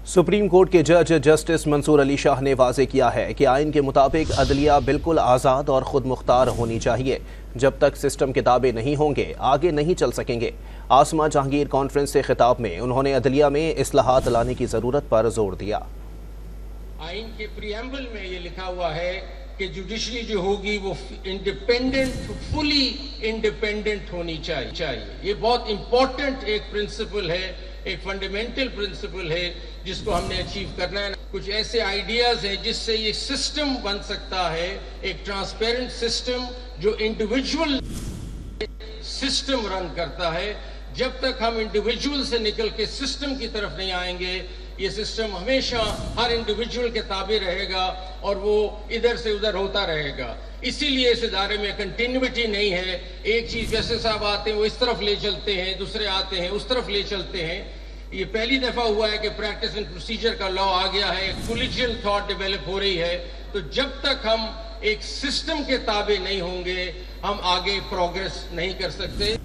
Supreme court के जज justice Mansoor Ali Shah ने वाज़ेह किया है कि आइन के मुताबिक अदलिया बिल्कुल आज़ाद और खुद मुख्तार होनी चाहिए। जब तक सिस्टम के ताबे नहीं होंगे आगे नहीं चल सकेंगे। आसमा जहांगीर कॉन्फ्रेंस से खिताब में उन्होंने अदलिया में इस्लाहात लाने की ज़रूरत पर जोर दिया। आइन के प्रीएम्बल में ये लिखा हुआ है कि जुडिशरी जो होगी वो इंडिपेंडेंट, फुली इंडिपेंडेंट होनी चाहिए। ये बहुत इंपॉर्टेंट एक प्रिंसिपल है, एक फंडामेंटल प्रिंसिपल है जिसको हमने अचीव करना है। कुछ ऐसे आइडियाज हैं जिससे ये सिस्टम बन सकता है, एक ट्रांसपेरेंट सिस्टम जो इंडिविजुअल सिस्टम रन करता है। जब तक हम इंडिविजुअल से निकल के सिस्टम की तरफ नहीं आएंगे, ये सिस्टम हमेशा हर इंडिविजुअल के ताबे रहेगा और वो इधर से उधर होता रहेगा। इसीलिए इस इदारे में कंटिन्यूटी नहीं है। एक चीज जैसे साहब आते हैं वो इस तरफ ले चलते हैं, दूसरे आते हैं उस तरफ ले चलते हैं। ये पहली दफा हुआ है कि प्रैक्टिस एंड प्रोसीजर का लॉ आ गया है, एक कोलिजियल थॉट डेवलप हो रही है। तो जब तक हम एक सिस्टम के ताबे नहीं होंगे हम आगे प्रोग्रेस नहीं कर सकते।